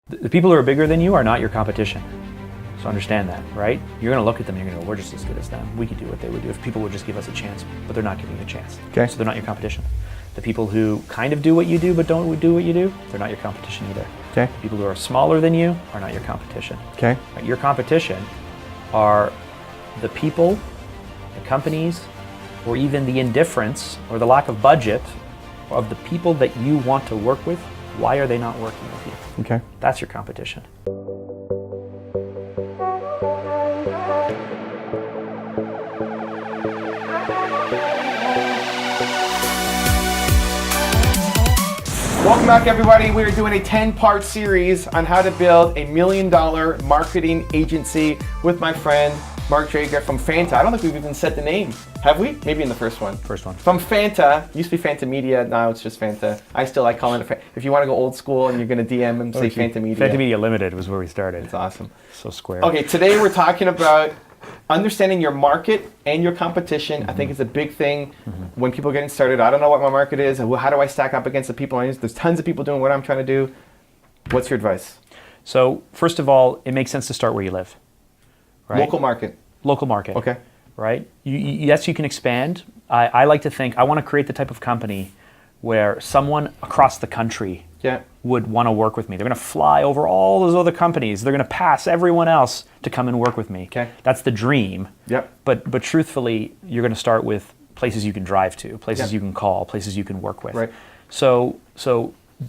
The people who are bigger than you are not your competition. So understand that, right? You're going to look at them and you're going to go, we're just as good as them. We could do what they would do if people would just give us a chance, but they're not giving you a chance. Okay. So they're not your competition. The people who kind of do what you do but don't do what you do, they're not your competition either. Okay. People who are smaller than you are not your competition. Okay. Your competition are the people, the companies, or even the indifference or the lack of budget of the people that you want to work with. Why are they not working with you? Okay. That's your competition. Welcome back, everybody. We are doing a 10-part series on how to build $1 million marketing agency with my friend Mark Drager from Phanta. I don't think we've even said the name, have we? Maybe in the first one. First one. From Phanta. Used to be Phanta Media, now it's just Phanta. I still like calling it Phanta. If you want to go old school and you're going to DM him, say Phanta Media. Phanta Media Limited was where we started. It's awesome. So square. Okay, today we're talking about understanding your market and your competition. I think it's a big thing when people are getting started. I don't know what my market is. How do I stack up against the people? There's tons of people doing what I'm trying to do. What's your advice? So first of all, it makes sense to start where you live. Right? Local market. Local market. Okay. Right? Yes, you can expand. I like to think, I want to create the type of company where someone across the country would want to work with me. They're going to fly over all those other companies. They're going to pass everyone else to come and work with me. Okay. That's the dream. Yep. But truthfully, you're going to start with places you can drive to, places you can call, places you can work with. Right. So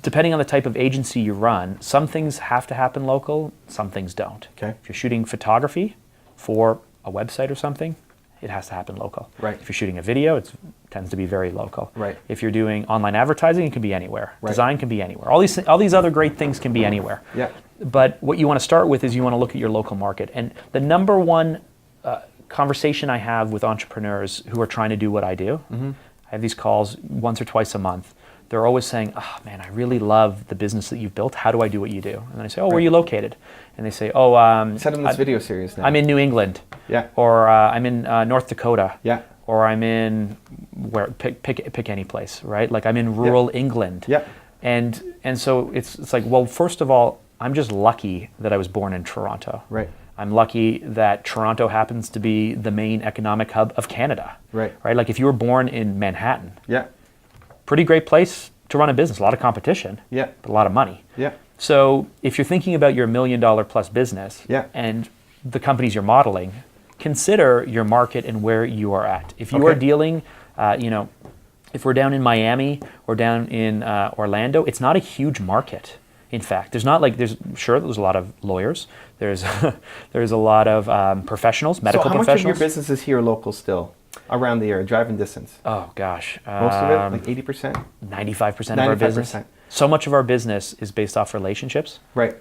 depending on the type of agency you run, some things have to happen local, some things don't. Okay. If you're shooting photography for a website or something, it has to happen local. Right. If you're shooting a video, it tends to be very local. Right. If you're doing online advertising, it can be anywhere. Right. Design can be anywhere. All these other great things can be anywhere. Yeah. But what you want to start with is you want to look at your local market. And the number one conversation I have with entrepreneurs who are trying to do what I do, I have these calls once or twice a month. They're always saying, oh man, I really love the business that you've built. How do I do what you do? And then I say, oh, where are you located? And they say, oh, send them this video series now. I'm in New England. Yeah. Or I'm in North Dakota. Yeah. Or I'm in pick any place, right? Like I'm in rural England. Yeah. And so it's like, well, first of all, I'm just lucky that I was born in Toronto. Right. I'm lucky that Toronto happens to be the main economic hub of Canada. Right. Right? Like if you were born in Manhattan. Yeah. Pretty great place to run a business. A lot of competition. Yeah. But a lot of money. Yeah. So if you're thinking about your $1 million plus business and the companies you're modeling, consider your market and where you are at. If you are dealing, if we're down in Miami or down in Orlando, it's not a huge market. In fact, there's a lot of lawyers. There's a lot of professionals, medical professionals. So how much of your business is here local still? Around the area, driving distance? Oh gosh. Most of it? Like 80%? 95% of our business. So much of our business is based off relationships. Right.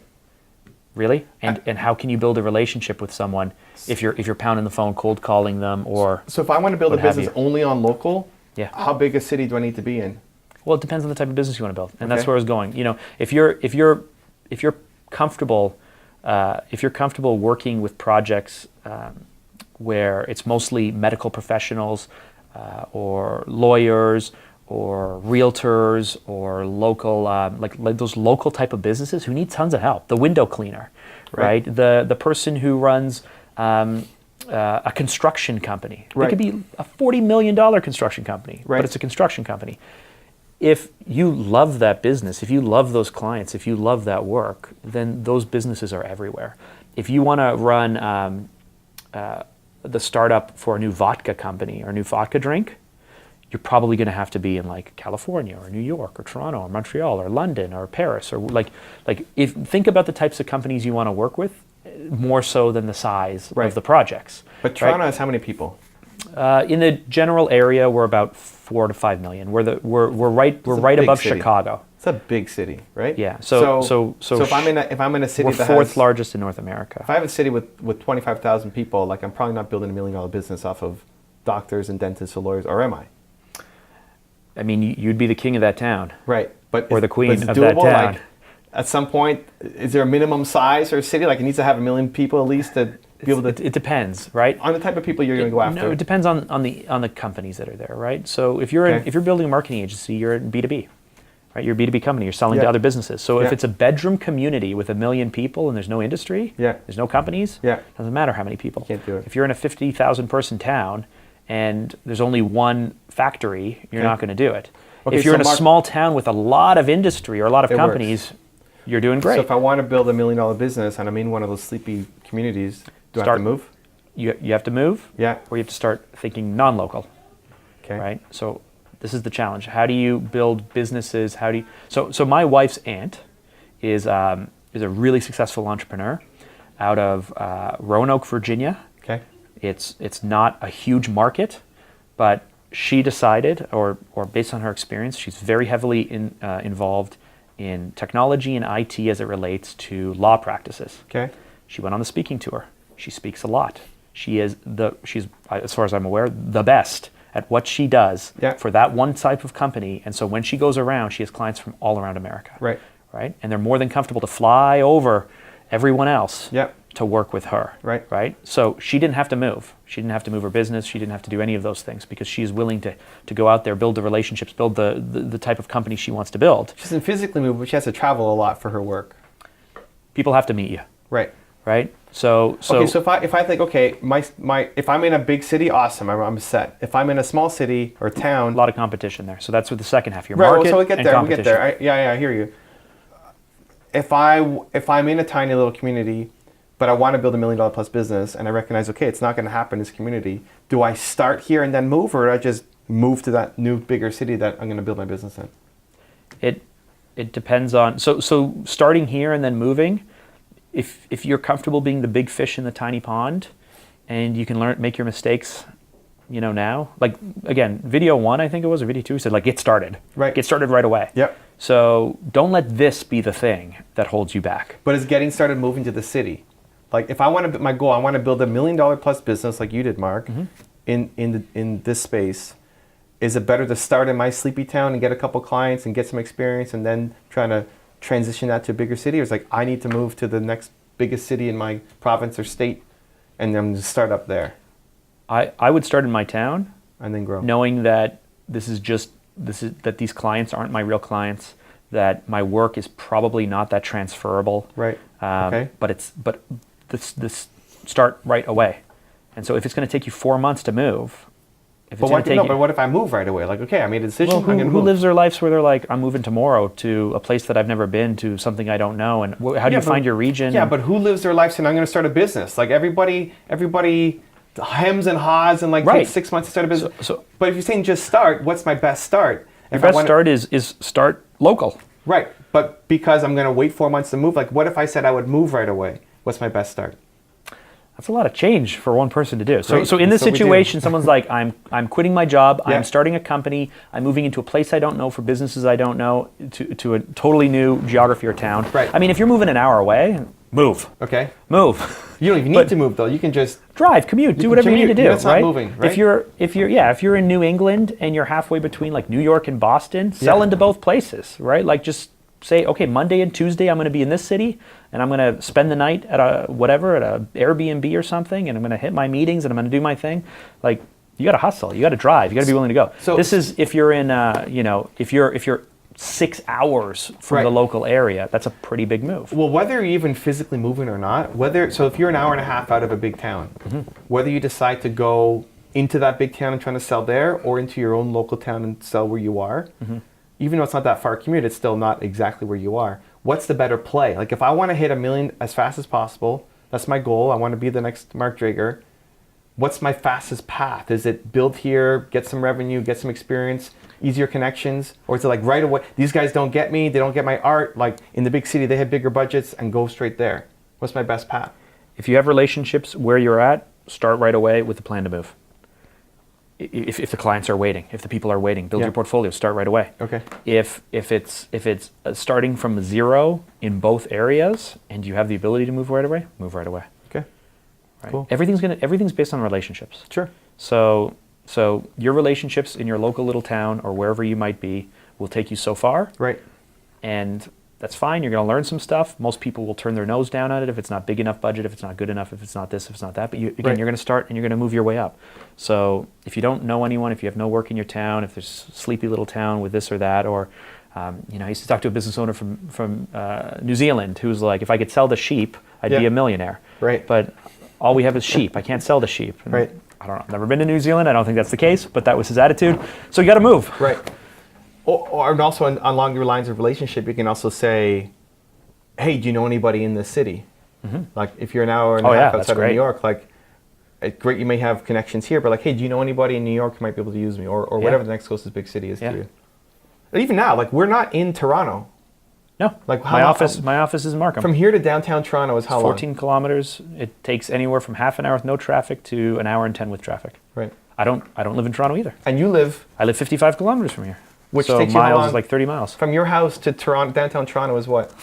Really? And how can you build a relationship with someone if you're pounding the phone, cold calling them, or so if I want to build a business only on local, how big a city do I need to be in? Well, it depends on the type of business you want to build, and that's where I was going. If you're comfortable working with projects where it's mostly medical professionals or lawyers or realtors or local like those local type of businesses who need tons of help. The window cleaner, right? The person who runs a construction company. It could be a $40 million construction company, but it's a construction company. If you love that business, if you love those clients, if you love that work, then those businesses are everywhere. If you want to run the startup for a new vodka company or a new vodka drink, you're probably going to have to be in like California or New York or Toronto or Montreal or London or Paris or think about the types of companies you want to work with more so than the size of the projects. But Toronto has how many people? In the general area, we're about 4 to 5 million. We're right above Chicago. It's a big city, right? Yeah. So if I'm in a city we're that fourth largest in North America. If I have a city with 25,000 people, like I'm probably not building $1 million business off of doctors and dentists or lawyers, or am I? I mean, you'd be the king of that town, right? Or the queen of doable? That town. Like, at some point, is there a minimum size or city? Like it needs to have 1 million people at least to be able to. It depends, right? On the type of people you're going to go after. No, it depends on the companies that are there, right? So if you're building a marketing agency, you're in B2B, right? You're a B2B company. You're selling to other businesses. So if Yeah. it's a bedroom community with 1 million people and there's no industry, there's no companies, doesn't matter how many people. Can't do it. If you're in a 50,000 person town and there's only one factory, you're not going to do it. Okay, if you're so in a small town with a lot of industry or a lot of companies, you're doing great. So if I want to build $1 million business and I'm in one of those sleepy communities, do I have to move? You have to move, Yeah. or you have to start thinking non-local, Okay. right? So this is the challenge. How do you build businesses? How do you? So my wife's aunt is a really successful entrepreneur out of Roanoke, Virginia. Okay. It's not a huge market, but she decided, or based on her experience, she's very heavily involved in technology and IT as it relates to law practices. Okay. She went on the speaking tour. She speaks a lot. She's, as far as I'm aware, the best at what she does for that one type of company. And so when she goes around, she has clients from all around America. Right. Right. And they're more than comfortable to fly over everyone else to work with her. Right. Right. So she didn't have to move. She didn't have to move her business. She didn't have to do any of those things because she is willing to go out there, build the relationships, build the type of company she wants to build. She doesn't physically move, but she has to travel a lot for her work. People have to meet you. Right. Right. So okay, so if I think, okay, my if I'm in a big city, awesome, I'm set. If I'm in a small city or town, a lot of competition there. So that's what the second half, your market so we get and there. competition. We get there. I hear you. If I'm in a tiny little community, but I want to build $1 million plus business, and I recognize, okay, it's not going to happen in this community. Do I start here and then move, or do I just move to that new bigger city that I'm going to build my business in? It depends on so starting here and then moving. If you're comfortable being the big fish in the tiny pond, and you can make your mistakes, now. Like again, video 1, I think it was, or video 2, said like get started. Right. Get started right away. Yep. So don't let this be the thing that holds you back. But it's getting started moving to the city. Like if I want to, my goal, I want to build $1 million plus business like you did, Mark, in this space. Is it better to start in my sleepy town and get a couple clients and get some experience and then trying to transition that to a bigger city? Or it's like I need to move to the next biggest city in my province or state and then just start up there? I would start in my town and then grow, knowing that that these clients aren't my real clients, that my work is probably not that transferable. Right. Okay. But this start right away. And so if it's going to take you 4 months to move, but what if I move right away? Like, okay, I made a decision. Well, I'm going to who move. lives their lives where they're like, I'm moving tomorrow to a place that I've never been, to something I don't know, and how do you find your region? Yeah, but who lives their life saying I'm going to start a business? Like everybody hems and haws and takes 6 months to start a business. But if you're saying just start, what's my best start? Your best start is start local. Right, but because I'm going to wait 4 months to move, like what if I said I would move right away? What's my best start? That's a lot of change for one person to do. So in this situation, someone's like, I'm quitting my job, I'm starting a company, I'm moving into a place I don't know for businesses I don't know, to a totally new geography or town. Right. I mean, if you're moving an hour away, move. Okay. Move. You don't even need to move though. You can just drive, commute, do whatever you need to do. That's right? not moving, right? If you're in New England and you're halfway between like New York and Boston, sell into both places, right? Like just say, okay, Monday and Tuesday I'm going to be in this city, and I'm going to spend the night at a Airbnb or something, and I'm going to hit my meetings, and I'm going to do my thing. Like, you got to hustle, you got to drive, you got to be willing to go. So this is if you're in, if you're 6 hours from the local area, that's a pretty big move. Well, whether you're even physically moving or not, if you're an hour and a half out of a big town, whether you decide to go into that big town and trying to sell there, or into your own local town and sell where you are. Even though it's not that far a commute, it's still not exactly where you are. What's the better play? Like if I want to hit $1 million as fast as possible, that's my goal. I want to be the next Mark Drager. What's my fastest path? Is it build here, get some revenue, get some experience, easier connections? Or is it like right away, these guys don't get me, they don't get my art. Like in the big city, they have bigger budgets and go straight there. What's my best path? If you have relationships where you're at, start right away with the plan to move. If the clients are waiting, if the people are waiting, build your portfolio, start right away. Okay. If it's starting from zero in both areas and you have the ability to move right away, move right away. Okay. Right? Cool. Everything's based on relationships. Sure. So your relationships in your local little town or wherever you might be will take you so far. Right. And that's fine. You're going to learn some stuff. Most people will turn their nose down at it if it's not big enough budget, if it's not good enough, if it's not this, if it's not that. But you're going to start and you're going to move your way up. So if you don't know anyone, if you have no work in your town, if there's a sleepy little town with this or that, or I used to talk to a business owner from New Zealand who was like, if I could sell the sheep, I'd be a millionaire. Right. But all we have is sheep. I can't sell the sheep. And right. I don't know. I've never been to New Zealand. I don't think that's the case, but that was his attitude. So you got to move. Right. Or also along your lines of relationship, you can also say, hey, do you know anybody in this city? Mm-hmm. Like if you're an hour and a half outside of New York, like it's great, you may have connections here, but like, hey, do you know anybody in New York who might be able to use me, or whatever the next closest big city is to you? But even now, like we're not in Toronto. No, like my office is in Markham. From here to downtown Toronto is how long? 14 kilometers. It takes anywhere from half an hour with no traffic to an hour and 10 with traffic. Right. I don't live in Toronto either. And you live? I live 55 kilometers from here. Which so takes you miles is like 30 miles. From your house to Toronto, downtown Toronto is what?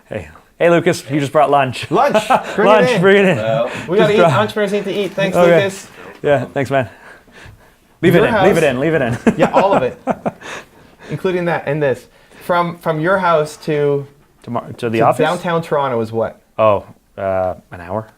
Hey, Lucas, you just brought lunch. Lunch. Bring it in. Well, we got to eat. Entrepreneurs need to eat. Thanks, okay. Lucas. Yeah, thanks, man. Leave it in. Yeah, all of it, including that and this. From your house to the office. Downtown Toronto is what? Oh, an hour.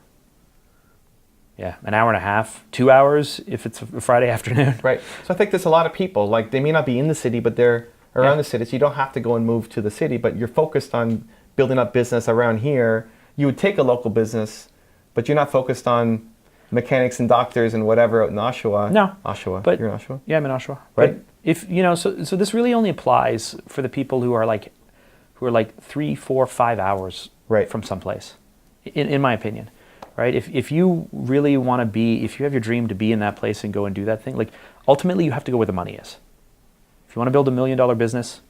Yeah, an hour and a half, 2 hours if it's a Friday afternoon. Right. So I think there's a lot of people, like they may not be in the city, but they're around the city. So you don't have to go and move to the city, but you're focused on building up business around here. You would take a local business, but you're not focused on mechanics and doctors and whatever out in Oshawa. No. Oshawa. But, you're in Oshawa? Yeah, I'm in Oshawa. Right. But if, so this really only applies for the people who are like 3, 4, 5 hours from someplace, in my opinion. Right? If you really want to be, if you have your dream to be in that place and go and do that thing, like ultimately you have to go where the money is. If you want to build $1 million business,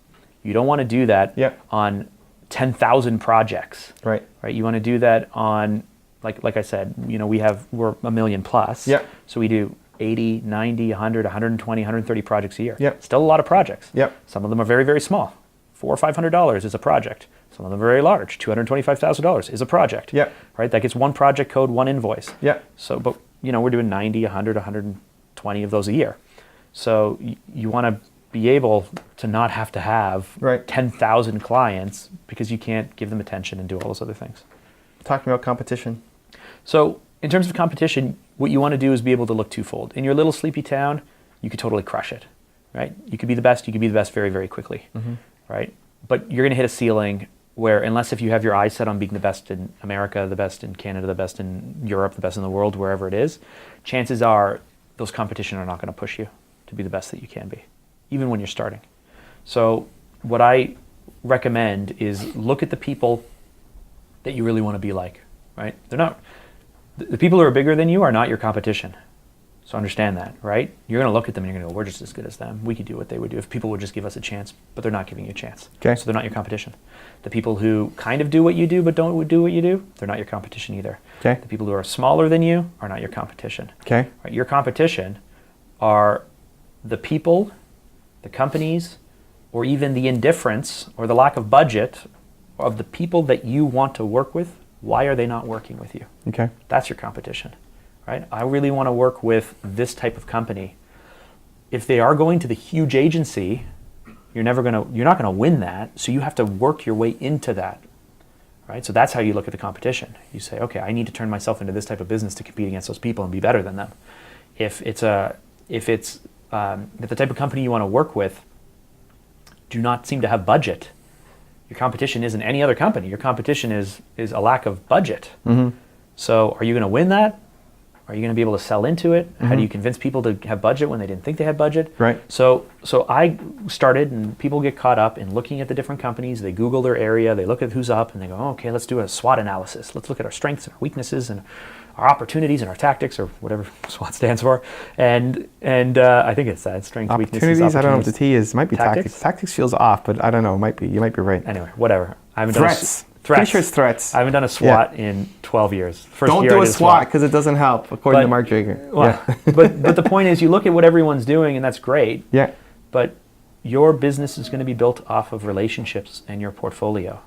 you don't want to do that on 10,000 projects. Right. Right. You want to do that on, like I said, we're $1 million plus. Yeah. So we do 80, 90, 100, 120, 130 projects a year. Yep. Still a lot of projects. Yep. Some of them are very, very small. $400 or $500 is a project. Some of them are very large. $225,000 is a project. Yep. Right? That gets one project code, one invoice. Yep. So, but we're doing 90, 100, 120 of those a year. So you want to be able to not have to have 10,000 clients because you can't give them attention and do all those other things. Talking about competition. So in terms of competition, what you want to do is be able to look twofold. In your little sleepy town, you could totally crush it, right? You could be the best very, very quickly, right? But you're going to hit a ceiling where unless if you have your eyes set on being the best in America, the best in Canada, the best in Europe, the best in the world, wherever it is, chances are those competition are not going to push you to be the best that you can be, even when you're starting. So what I recommend is look at the people that you really want to be like, right? They're not, the people who are bigger than you are not your competition. So understand that, right? You're going to look at them and you're going to go, we're just as good as them. We could do what they would do if people would just give us a chance, but they're not giving you a chance. Okay. So they're not your competition. The people who kind of do what you do but don't do what you do, they're not your competition either. Okay. The people who are smaller than you are not your competition. Okay. Right? Your competition are the people, the companies, or even the indifference or the lack of budget of the people that you want to work with. Why are they not working with you? Okay. That's your competition. Right? I really want to work with this type of company. If they are going to the huge agency, you're not going to win that, so you have to work your way into that. Right? So that's how you look at the competition. You say, okay, I need to turn myself into this type of business to compete against those people and be better than them. If the type of company you want to work with do not seem to have budget, your competition isn't any other company. Your competition is a lack of budget. Mm-hmm. So are you going to win that? Are you going to be able to sell into it? Mm-hmm. How do you convince people to have budget when they didn't think they had budget? Right. So I started, and people get caught up in looking at the different companies. They Google their area, they look at who's up, and they go, oh, okay, let's do a SWOT analysis. Let's look at our strengths and our weaknesses and our opportunities and our tactics, or whatever SWOT stands for. And I think it's that, strengths, weaknesses, opportunities. I don't know what the T is. It might be tactics. Tactics feels off, but I don't know. It might be. You might be right. Anyway, whatever. I haven't threats. Pretty sure it's threats. I haven't done a SWOT in 12 years. Don't do a SWOT because it doesn't help, according to Mark Drager. Well, but the point is, you look at what everyone's doing, and that's great. Yeah. But your business is going to be built off of relationships and your portfolio,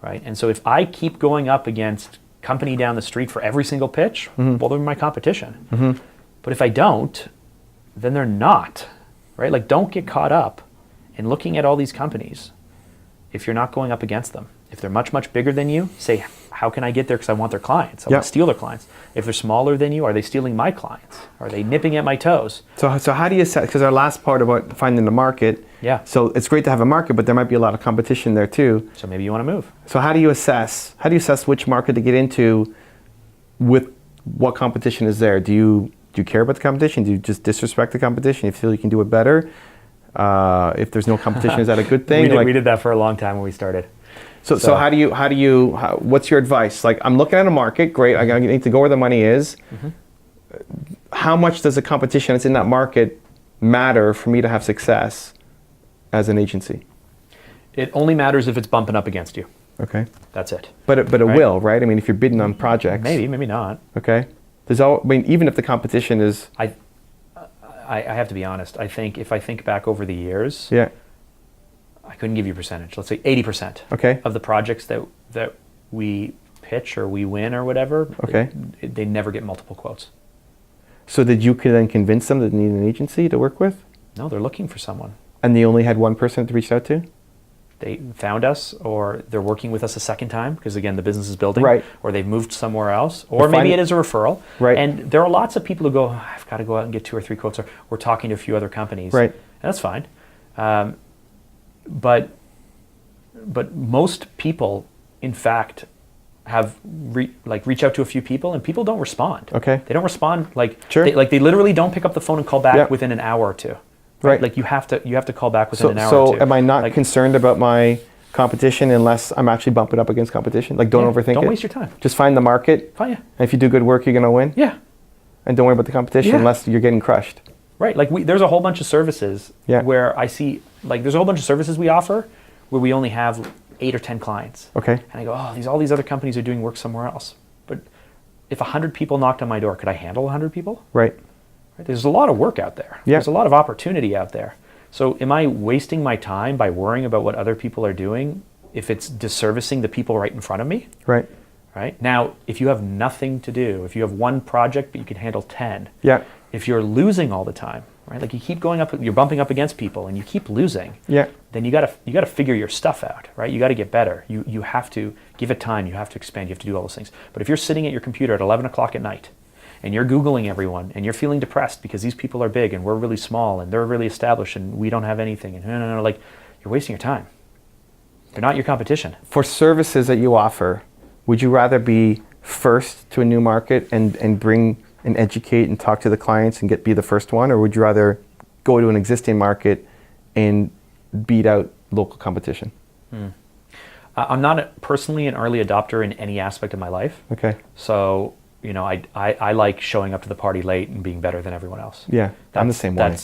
right? And so if I keep going up against company down the street for every single pitch, well, they're my competition. Mm-hmm. But if I don't, then they're not, right? Like, don't get caught up in looking at all these companies if you're not going up against them. If they're much, much bigger than you, say, how can I get there? Because I want their clients. I want to steal their clients. If they're smaller than you, are they stealing my clients? Are they nipping at my toes? So how do you set, because our last part about finding the market, so it's great to have a market, but there might be a lot of competition there too. So maybe you want to move. So how do you assess which market to get into with what competition is there? Do you care about the competition? Do you just disrespect the competition? You feel you can do it better? If there's no competition, is that a good thing? We did that for a long time when we started. So what's your advice? Like, I'm looking at a market, great, I need to go where the money is. How much does the competition that's in that market matter for me to have success as an agency? It only matters if it's bumping up against you. Okay. That's it. But it will, right? I mean, if you're bidding on projects. Maybe not. Okay. Even if the competition is... I have to be honest. I think if I think back over the years, I couldn't give you a percentage. Let's say 80% of the projects that we pitch or we win or whatever, they never get multiple quotes. So did you then convince them that they need an agency to work with? No, they're looking for someone. And they only had one person to reach out to? They found us, or they're working with us a second time because, again, the business is building, or they've moved somewhere else, or maybe it is a referral. And there are lots of people who go, oh, I've got to go out and get 2 or 3 quotes, or we're talking to a few other companies. And that's fine. But most people, in fact, have reach out to a few people, and people don't respond. They don't respond they literally don't pick up the phone and call back within an hour or two. Like you have to call back within an hour or two. So am I not concerned about my competition unless I'm actually bumping up against competition? Like, don't overthink it. Don't waste your time. Just find the market. And if you do good work, you're going to win. And don't worry about the competition unless you're getting crushed. Like there's a whole bunch of services where I see, like, there's a whole bunch of services we offer where we only have 8 or 10 clients. And I go, oh, all these other companies are doing work somewhere else. But if 100 people knocked on my door, could I handle 100 people? There's a lot of work out there. There's a lot of opportunity out there. So am I wasting my time by worrying about what other people are doing if it's disservicing the people right in front of me? Now, if you have nothing to do, if you have one project but you can handle 10, if you're losing all the time, like you keep going up, you're bumping up against people and you keep losing, then you gotta figure your stuff out, You got to get better. You have to give it time. You have to expand. You have to do all those things. But if you're sitting at your computer at 11 o'clock at night and you're Googling everyone and you're feeling depressed because these people are big and we're really small and they're really established and we don't have anything, and no, like, you're wasting your time. They're not your competition. For services that you offer, would you rather be first to a new market and bring and educate and talk to the clients and be the first one, or would you rather go to an existing market and beat out local competition? I'm not personally an early adopter in any aspect of my life. So, I like showing up to the party late and being better than everyone else. I'm the same way.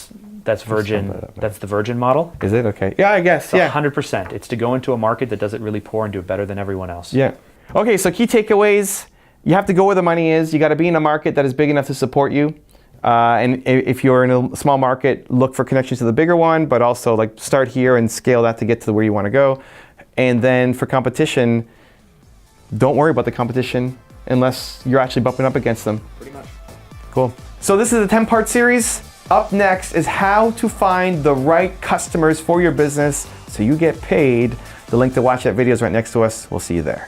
That's Virgin. That's the Virgin model. Is it? Okay. Yeah, I guess. 100%. It's to go into a market that does it really poor and do it better than everyone else. Okay, so key takeaways. You have to go where the money is. You got to be in a market that is big enough to support you. And if you're in a small market, look for connections to the bigger one, but also like start here and scale that to get to where you want to go. And then for competition, don't worry about the competition unless you're actually bumping up against them. Pretty much. Cool. So this is a 10-part series. Up next is how to find the right customers for your business so you get paid. The link to watch that video is right next to us. We'll see you there.